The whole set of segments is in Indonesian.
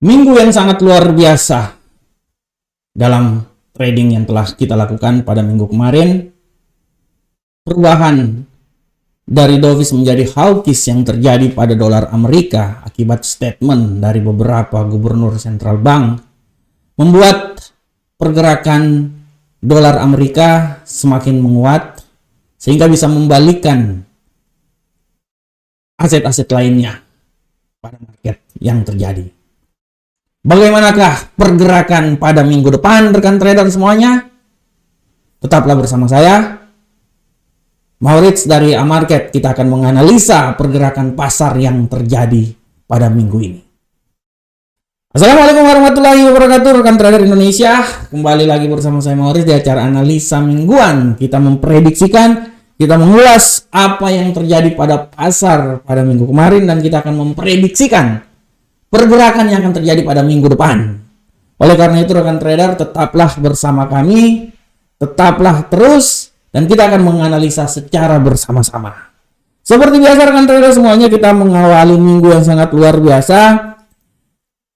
Minggu yang sangat luar biasa dalam trading yang telah kita lakukan pada minggu kemarin. Perubahan dari dovish menjadi hawkish yang terjadi pada dolar Amerika akibat statement dari beberapa gubernur central bank membuat pergerakan dolar Amerika semakin menguat sehingga bisa membalikkan aset-aset lainnya pada market yang terjadi. Bagaimanakah pergerakan pada minggu depan, rekan trader semuanya? Tetaplah bersama saya, Maurits dari Amarket. Kita akan menganalisa pergerakan pasar yang terjadi pada minggu ini. Assalamualaikum warahmatullahi wabarakatuh, rekan trader Indonesia. Kembali lagi bersama saya Maurits di acara analisa mingguan. Kita memprediksikan, kita mengulas apa yang terjadi pada pasar pada minggu kemarin, dan kita akan memprediksikan pergerakan yang akan terjadi pada minggu depan. Oleh karena itu, rekan trader, tetaplah bersama kami, tetaplah terus, dan kita akan menganalisa secara bersama-sama. Seperti biasa, rekan trader semuanya, kita mengawali minggu yang sangat luar biasa.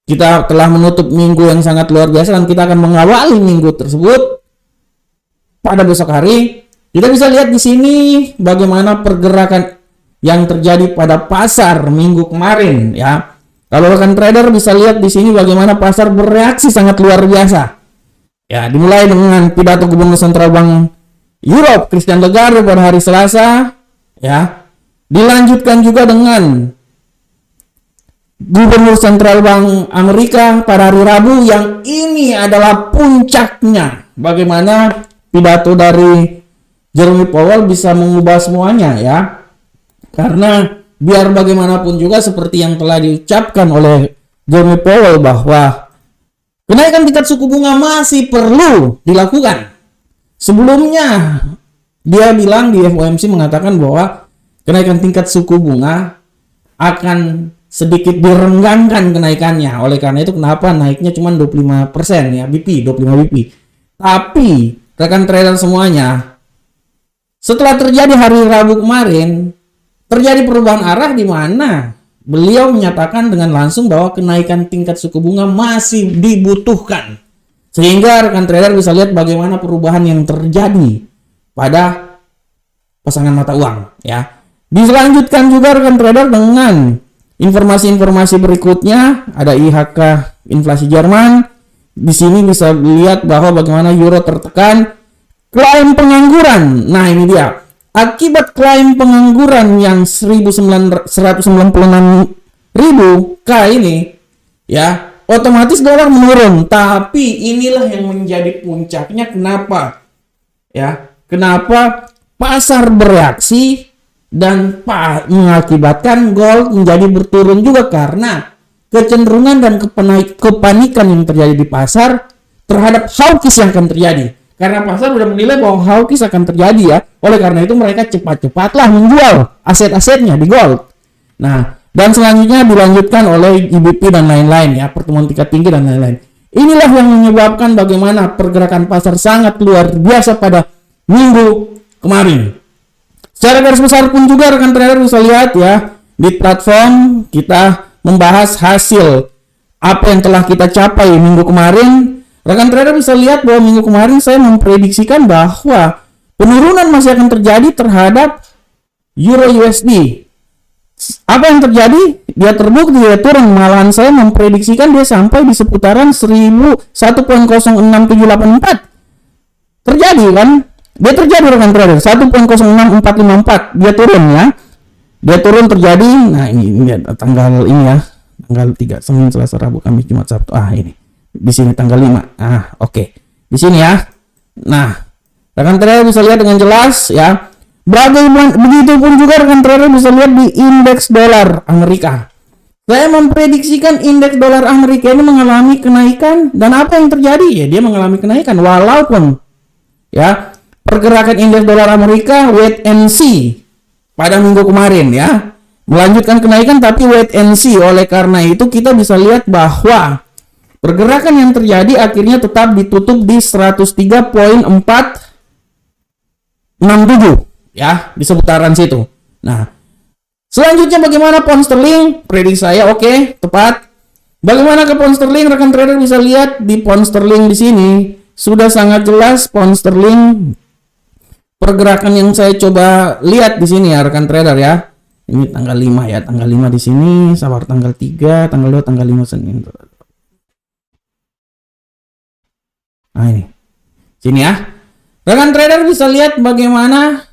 Kita telah menutup minggu yang sangat luar biasa, dan kita akan mengawali minggu tersebut pada besok hari. Kita bisa lihat di sini bagaimana pergerakan yang terjadi pada pasar minggu kemarin, ya. Kalau rekan trader bisa lihat di sini bagaimana pasar bereaksi sangat luar biasa. Ya, dimulai dengan pidato Gubernur Sentral Bank Europe Christine Lagarde pada hari Selasa, ya. Dilanjutkan juga dengan Gubernur Sentral Bank Amerika pada hari Rabu, yang ini adalah puncaknya. Bagaimana pidato dari Jerome Powell bisa mengubah semuanya, ya. Karena biar bagaimanapun juga seperti yang telah diucapkan oleh Jerome Powell bahwa kenaikan tingkat suku bunga masih perlu dilakukan. Sebelumnya dia bilang di FOMC mengatakan bahwa kenaikan tingkat suku bunga akan sedikit direnggangkan kenaikannya. Oleh karena itu kenapa naiknya cuma 25% ya, 25 BP. Tapi rekan trader semuanya, setelah terjadi hari Rabu kemarin, terjadi perubahan arah di mana beliau menyatakan dengan langsung bahwa kenaikan tingkat suku bunga masih dibutuhkan. Sehingga rekan trader bisa lihat bagaimana perubahan yang terjadi pada pasangan mata uang, ya. Diselanjutkan juga rekan trader dengan informasi-informasi berikutnya. Ada IHK inflasi Jerman. Di sini bisa lihat bahwa bagaimana euro tertekan, klaim pengangguran. Nah, ini dia. Akibat klaim pengangguran yang 196.000 K ini, ya, otomatis dolar menurun. Tapi inilah yang menjadi puncaknya. Kenapa? Ya, kenapa pasar bereaksi dan mengakibatkan gold menjadi berturun juga, karena kecenderungan dan kepanikan yang terjadi di pasar terhadap hawkish yang akan terjadi. Karena pasar sudah menilai bahwa hawkish akan terjadi, ya. Oleh karena itu mereka cepat-cepatlah menjual aset-asetnya di gold. Nah, dan selanjutnya dilanjutkan oleh GBP dan lain-lain, ya, pertemuan tingkat tinggi dan lain-lain. Inilah yang menyebabkan bagaimana pergerakan pasar sangat luar biasa pada minggu kemarin. Secara garis besar pun juga rekan trader bisa lihat, ya, di platform kita membahas hasil apa yang telah kita capai minggu kemarin. Rekan trader bisa lihat bahwa minggu kemarin saya memprediksikan bahwa penurunan masih akan terjadi terhadap Euro USD. Apa yang terjadi? Dia terbukti, dia turun. Malahan saya memprediksikan dia sampai di seputaran 1.06784. Terjadi kan? Dia terjadi rekan trader. 1.06454. Dia turun, ya. Dia turun terjadi. Nah, ini tanggal ini, ya. Tanggal 3, Senin, Selasa, Rabu, Kamis, Jumat, Sabtu. Ini. Di sini tanggal 5. Oke. Di sini, ya. Nah, rekan trader bisa lihat dengan jelas, ya. Begitu pun juga rekan trader bisa lihat di indeks dolar Amerika. Saya memprediksikan indeks dolar Amerika ini mengalami kenaikan, dan apa yang terjadi? Ya, dia mengalami kenaikan walaupun, ya, pergerakan indeks dolar Amerika wait and see pada minggu kemarin, ya, melanjutkan kenaikan tapi wait and see. Oleh karena itu kita bisa lihat bahwa pergerakan yang terjadi akhirnya tetap ditutup di 103.467, ya, di seputaran situ. Nah, selanjutnya bagaimana pound sterling? Prediksi saya oke, tepat. Bagaimana ke pound sterling? Rekan trader bisa lihat di pound sterling di sini sudah sangat jelas pound sterling pergerakan yang saya coba lihat di sini ya rekan trader ya. Ini tanggal 5 ya, tanggal 5 di sini, sabar tanggal 3, tanggal 2, tanggal 5 Senin. Nah ini. Sini ya. Rekan trader bisa lihat bagaimana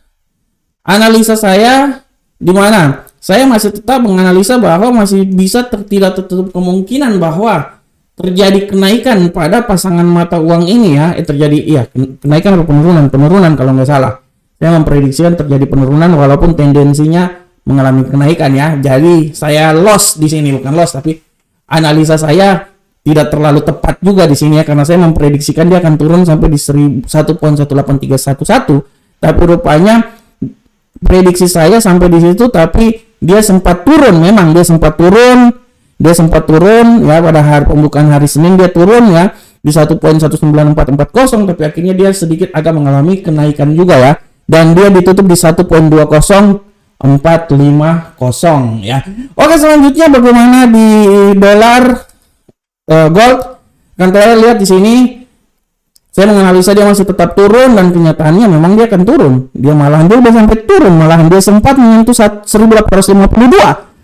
analisa saya di mana saya masih tetap menganalisa bahwa masih bisa tidak tertutup kemungkinan bahwa terjadi kenaikan pada pasangan mata uang ini ya. Terjadi kenaikan atau penurunan kalau nggak salah. Saya memprediksikan terjadi penurunan walaupun tendensinya mengalami kenaikan ya. Jadi saya loss di sini, bukan loss tapi analisa saya tidak terlalu tepat juga di sini ya, karena saya memprediksikan dia akan turun sampai di 1.18311, tapi rupanya prediksi saya sampai di situ, tapi dia sempat turun. Memang dia sempat turun ya pada hari pembukaan hari Senin dia turun ya di 1.19440, tapi akhirnya dia sedikit agak mengalami kenaikan juga ya, dan dia ditutup di 1.20450 ya. Oke, selanjutnya bagaimana di dolar gold? Kan kita lihat di sini saya menganalisa dia masih tetap turun, dan kenyataannya memang dia akan turun. Dia udah sampai turun, malahan dia sempat menyentuh 1852.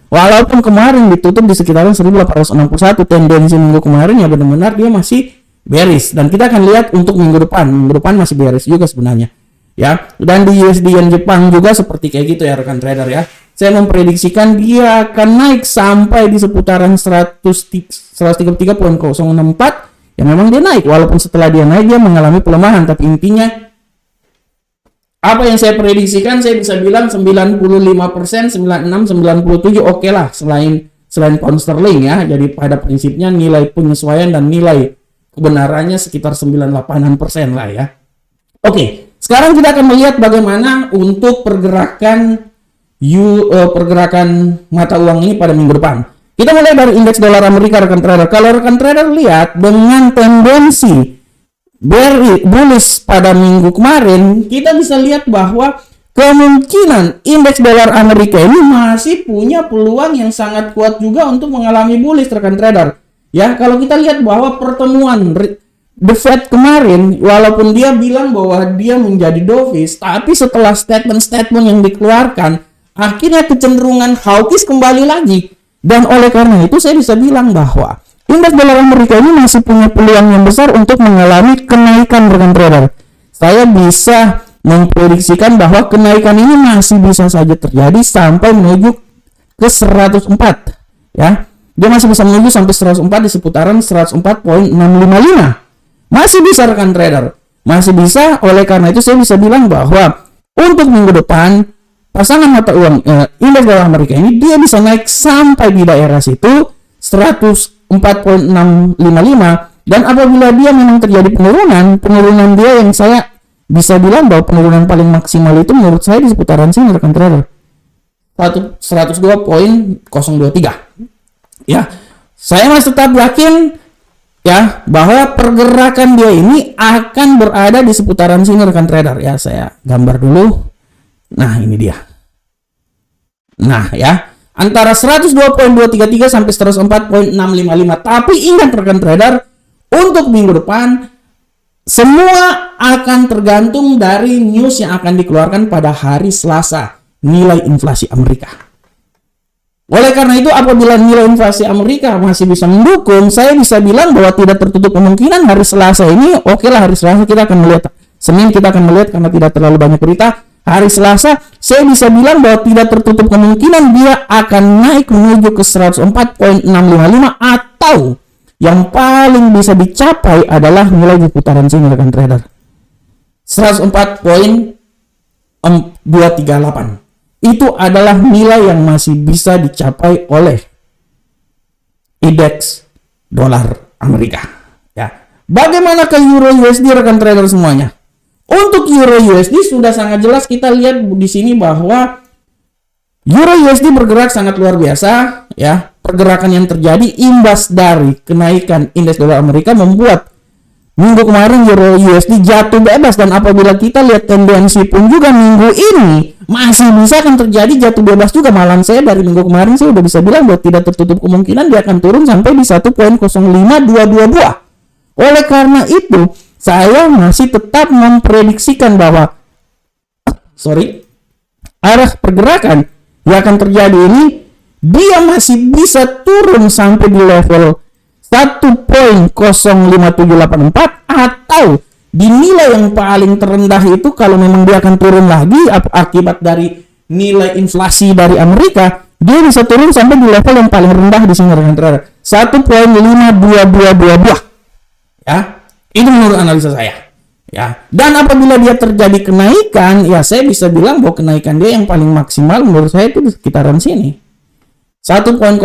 Walaupun kemarin ditutup di sekitaran 1861, tendensi minggu kemarin ya benar-benar dia masih bearish, dan kita akan lihat untuk minggu depan masih bearish juga sebenarnya ya. Dan di USD Yen Jepang juga seperti kayak gitu ya rekan trader ya. Saya memprediksikan dia akan naik sampai di seputaran 133.064 ya. Memang dia naik, walaupun setelah dia naik dia mengalami pelemahan, tapi intinya apa yang saya prediksikan saya bisa bilang 95%, 96, 97 oke lah selain pound sterling ya. Jadi pada prinsipnya nilai penyesuaian dan nilai kebenarannya sekitar 98% lah ya. Oke, sekarang kita akan melihat bagaimana untuk pergerakan mata uang ini pada minggu depan. Kita mulai dari indeks dolar Amerika rekan trader. Kalau rekan trader lihat dengan tendensi bullish pada minggu kemarin, kita bisa lihat bahwa kemungkinan indeks dolar Amerika ini masih punya peluang yang sangat kuat juga untuk mengalami bullish rekan trader. Ya, kalau kita lihat bahwa pertemuan The Fed kemarin, walaupun dia bilang bahwa dia menjadi dovish, tapi setelah statement-statement yang dikeluarkan, akhirnya kecenderungan hawkish kembali lagi. Dan oleh karena itu saya bisa bilang bahwa indeks dolar Amerika ini masih punya peluang yang besar untuk mengalami kenaikan rekan trader. Saya bisa memprediksikan bahwa kenaikan ini masih bisa saja terjadi sampai menuju ke 104 ya. Dia masih bisa menuju sampai 104 di seputaran 104.655. Masih bisa rekan trader. Masih bisa, oleh karena itu saya bisa bilang bahwa untuk minggu depan pasangan mata uang indeks dolar Amerika ini dia bisa naik sampai di daerah situ 104.655, dan apabila dia memang terjadi penurunan dia yang saya bisa bilang bahwa penurunan paling maksimal itu menurut saya di seputaran sini rekan trader 102.023 ya. Saya masih tetap yakin ya bahwa pergerakan dia ini akan berada di seputaran sini rekan trader ya. Saya gambar dulu. Nah, ini dia. Nah, ya, antara 102.233 sampai 104.655. Tapi ingat rekan trader, untuk minggu depan semua akan tergantung dari news yang akan dikeluarkan pada hari Selasa, nilai inflasi Amerika. Oleh karena itu, apabila nilai inflasi Amerika masih bisa mendukung, saya bisa bilang bahwa tidak tertutup kemungkinan hari Selasa ini, oke lah, hari Selasa kita akan melihat. Senin kita akan melihat karena tidak terlalu banyak berita. Hari Selasa, saya bisa bilang bahwa tidak tertutup kemungkinan dia akan naik menuju ke 104.655, atau yang paling bisa dicapai adalah nilai di putaran sini rekan trader 104.238. Itu adalah nilai yang masih bisa dicapai oleh indeks dolar Amerika ya. Bagaimana ke Euro USD rekan trader semuanya? Untuk Euro USD sudah sangat jelas, kita lihat di sini bahwa Euro USD bergerak sangat luar biasa ya. Pergerakan yang terjadi imbas dari kenaikan indeks dolar Amerika membuat Minggu kemarin Euro USD jatuh bebas, dan apabila kita lihat tendensi pun juga minggu ini masih bisa akan terjadi jatuh bebas juga. Malam saya dari minggu kemarin saya udah bisa bilang bahwa tidak tertutup kemungkinan dia akan turun sampai di 1.05222. Oleh karena itu saya masih tetap memprediksikan bahwa arah pergerakan yang akan terjadi ini dia masih bisa turun sampai di level 1.05784, atau di nilai yang paling terendah itu kalau memang dia akan turun lagi akibat dari nilai inflasi dari Amerika, dia bisa turun sampai di level yang paling rendah di sini rekan trader, 1.5222. Ya, itu menurut analisa saya. Ya, dan apabila dia terjadi kenaikan, ya saya bisa bilang bahwa kenaikan dia yang paling maksimal menurut saya itu di sekitaran sini, 1.0820.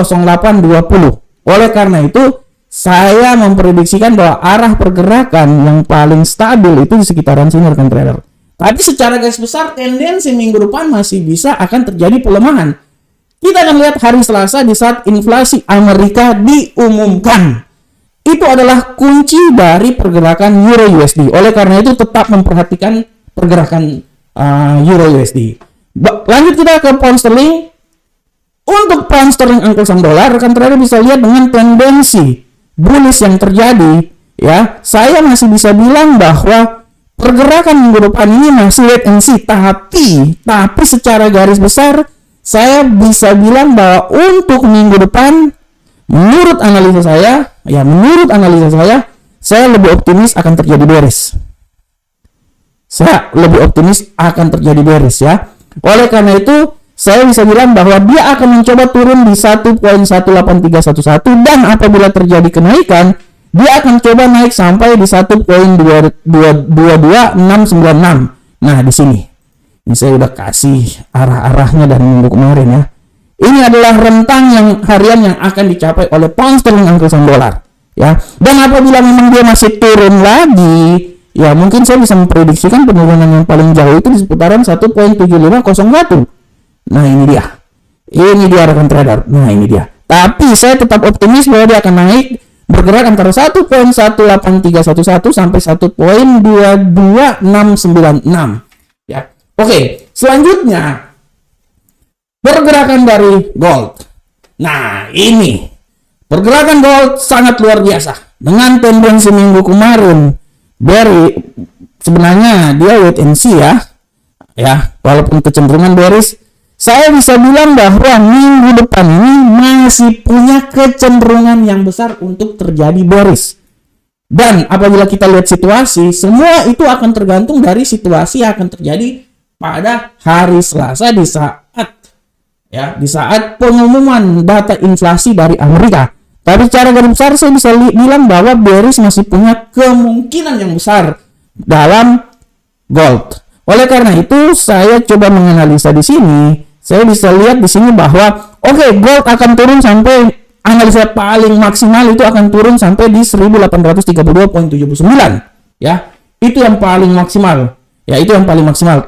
Oleh karena itu saya memprediksikan bahwa arah pergerakan yang paling stabil itu di sekitaran sini rekan trader. Tapi secara garis besar tendensi minggu depan masih bisa akan terjadi pelemahan. Kita akan lihat hari Selasa di saat inflasi Amerika diumumkan. Itu adalah kunci dari pergerakan Euro USD. Oleh karena itu tetap memperhatikan pergerakan Euro USD. Lanjut kita ke pound sterling. Untuk pound sterling angkul saham dolar, rekan trader bisa lihat dengan tendensi bullish yang terjadi, ya, saya masih bisa bilang bahwa pergerakan minggu depan ini masih wait and see, tapi secara garis besar saya bisa bilang bahwa untuk minggu depan menurut analisa saya lebih optimis akan terjadi bearish. Ya. Oleh karena itu saya bisa bilang bahwa dia akan mencoba turun di 1.18311, dan apabila terjadi kenaikan, dia akan coba naik sampai di 1.22696. Nah, di sini. Ini saya udah kasih arah-arahnya dari minggu kemarin ya. Ini adalah rentang yang harian yang akan dicapai oleh pound sterling angkul saham dolar, ya. Dan apabila memang dia masih turun lagi, ya mungkin saya bisa memprediksikan penurunan yang paling jauh itu di seputaran 1.7501. Nah, ini dia rekan trader. Nah, ini dia. Tapi saya tetap optimis bahwa dia akan naik bergerak antara 1.18311 sampai 1.22696. Ya. Oke, selanjutnya pergerakan dari gold. Nah, ini pergerakan gold sangat luar biasa. Dengan tendensi minggu kemarin sebenarnya dia wait and see ya. Ya, walaupun kecenderungan bearish, saya bisa bilang bahwa minggu depan ini masih punya kecenderungan yang besar untuk terjadi bearish. Dan apabila kita lihat situasi, semua itu akan tergantung dari situasi yang akan terjadi pada hari Selasa di saat pengumuman data inflasi dari Amerika. Tapi secara garis besar saya bisa bilang bahwa bearish masih punya kemungkinan yang besar dalam gold. Oleh karena itu saya coba menganalisa di sini. Saya bisa lihat di sini bahwa gold akan turun sampai, analisa paling maksimal itu akan turun sampai di 1832.79 ya. Itu yang paling maksimal.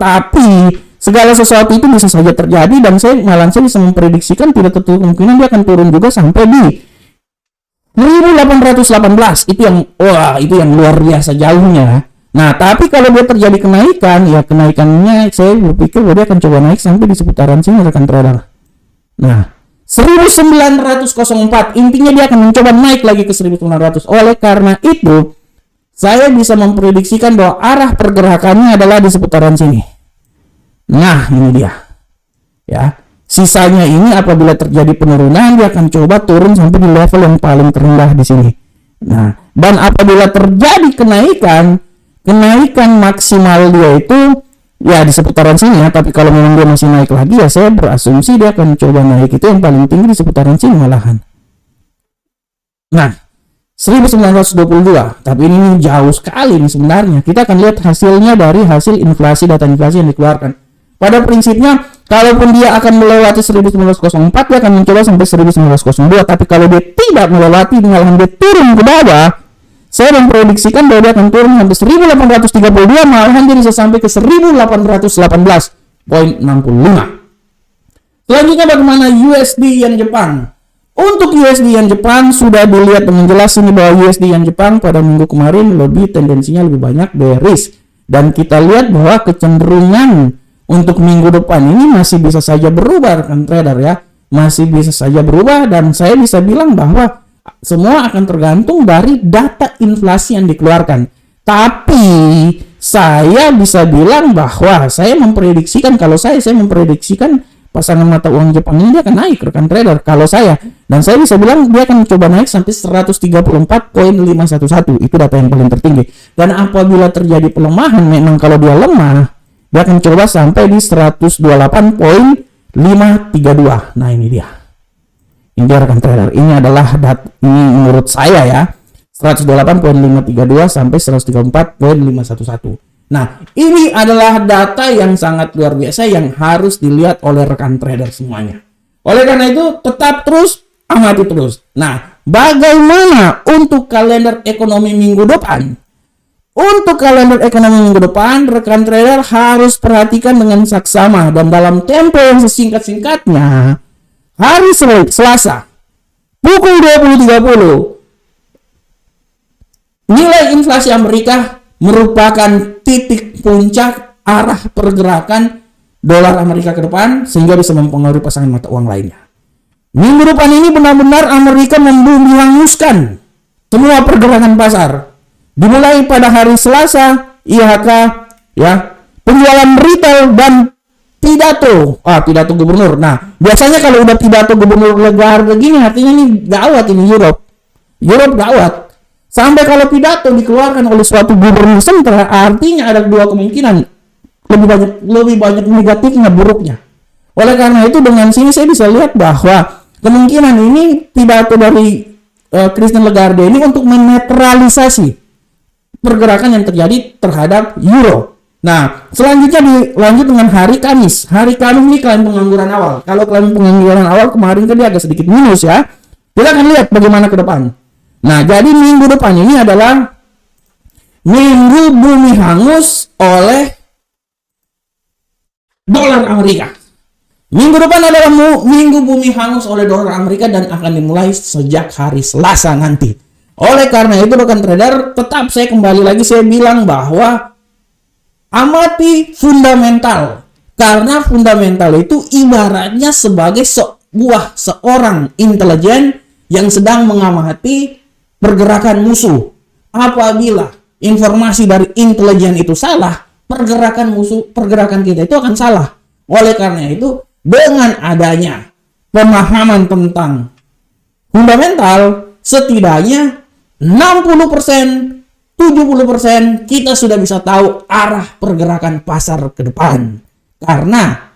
Tapi segala sesuatu itu bisa saja terjadi, dan saya bisa memprediksikan tidak tertutup kemungkinan dia akan turun juga sampai di 1818. Itu yang luar biasa jauhnya. Nah, tapi kalau dia terjadi kenaikan, ya kenaikannya saya berpikir bahwa dia akan coba naik sampai di seputaran sini rekan trader. Nah, 1904, intinya dia akan mencoba naik lagi ke 1900. Oleh karena itu, saya bisa memprediksikan bahwa arah pergerakannya adalah di seputaran sini. Nah, ini dia. Ya, sisanya ini apabila terjadi penurunan, dia akan coba turun sampai di level yang paling terendah di sini. Nah, dan apabila terjadi kenaikan maksimal dia itu ya di seputaran sini ya, tapi kalau memang dia masih naik lagi, ya saya berasumsi dia akan coba naik itu yang paling tinggi di seputaran sini malahan. Nah, 1922, tapi ini jauh sekali nih sebenarnya. Kita akan lihat hasilnya dari hasil data inflasi yang dikeluarkan. Pada prinsipnya, kalaupun dia akan melewati 1904, dia akan mencoba sampai 1902, tapi kalau dia tidak melewati, malahan dia turun ke bawah, saya memprediksikan bahwa dia akan turun sampai 1832, malahan dia bisa sampai ke 1818.65. Selanjutnya bagaimana USD Yen Jepang? Untuk USD Yen Jepang sudah dilihat dengan jelas ini bahwa USD Yen Jepang pada minggu kemarin tendensinya lebih banyak bearish, dan kita lihat bahwa kecenderungan untuk minggu depan ini masih bisa saja berubah rekan trader ya, masih bisa saja berubah, dan saya bisa bilang bahwa semua akan tergantung dari data inflasi yang dikeluarkan. Tapi saya bisa bilang bahwa saya memprediksikan, pasangan mata uang Jepang ini dia akan naik rekan trader kalau saya, dan saya bisa bilang dia akan coba naik sampai 134.511. Itu data yang paling tertinggi. Dan apabila terjadi pelemahan, memang kalau dia lemah dia akan coba sampai di 128.532. Nah ini dia rekan trader, ini adalah ini menurut saya ya, 128.532 sampai 134.511. Nah, ini adalah data yang sangat luar biasa yang harus dilihat oleh rekan trader semuanya. Oleh karena itu, tetap terus amati terus. Nah, bagaimana untuk kalender ekonomi minggu depan? Untuk kalender ekonomi minggu depan, rekan trader harus perhatikan dengan saksama dan dalam tempo yang sesingkat-singkatnya. Hari Selasa pukul 20.30 nilai inflasi Amerika merupakan titik puncak arah pergerakan dolar Amerika ke depan, sehingga bisa mempengaruhi pasangan mata uang lainnya. Minggu depan ini benar-benar Amerika membumi hanguskan semua pergerakan pasar. Dimulai pada hari Selasa, IHK ya, penjualan retail dan pidato gubernur. Nah, biasanya kalau udah pidato gubernur Lagarde begini, artinya ini gawat, ini Europe gawat. Sampai kalau pidato dikeluarkan oleh suatu gubernur sentral, artinya ada dua kemungkinan, lebih banyak negatifnya, buruknya. Oleh karena itu, dengan sini saya bisa lihat bahwa kemungkinan ini pidato dari Christine Lagarde ini untuk menetralisasi pergerakan yang terjadi terhadap euro. Nah, selanjutnya dilanjut dengan hari Kamis. Hari Kamis ini klaim pengangguran awal. Kalau klaim pengangguran awal kemarin kan dia agak sedikit minus ya. Kita akan lihat bagaimana ke depan. Nah, jadi minggu depan ini adalah minggu bumi hangus oleh dolar Amerika. Minggu depan adalah minggu bumi hangus oleh dolar Amerika dan akan dimulai sejak hari Selasa nanti. Oleh karena itu rekan trader, tetap saya kembali lagi saya bilang bahwa amati fundamental, karena fundamental itu ibaratnya sebagai seorang intelijen yang sedang mengamati pergerakan musuh. Apabila informasi dari intelijen itu salah, pergerakan kita itu akan salah. Oleh karena itu, dengan adanya pemahaman tentang fundamental, setidaknya 60%, 70% kita sudah bisa tahu arah pergerakan pasar ke depan. Karena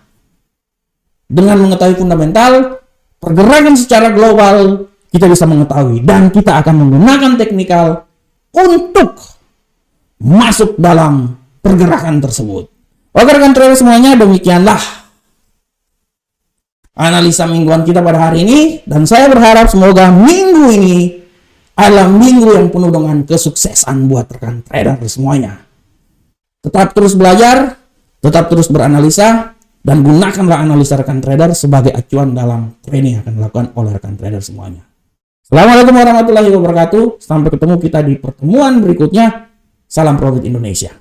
dengan mengetahui fundamental, pergerakan secara global kita bisa mengetahui, dan kita akan menggunakan teknikal untuk masuk dalam pergerakan tersebut. Oke rekan trader semuanya, demikianlah analisa mingguan kita pada hari ini, dan saya berharap semoga minggu ini adalah minggu yang penuh dengan kesuksesan buat rekan trader semuanya. Tetap terus belajar, tetap terus beranalisa, dan gunakanlah analisa rekan trader sebagai acuan dalam training yang akan dilakukan oleh rekan trader semuanya. Assalamualaikum warahmatullahi wabarakatuh. Sampai ketemu kita di pertemuan berikutnya. Salam Profit Indonesia.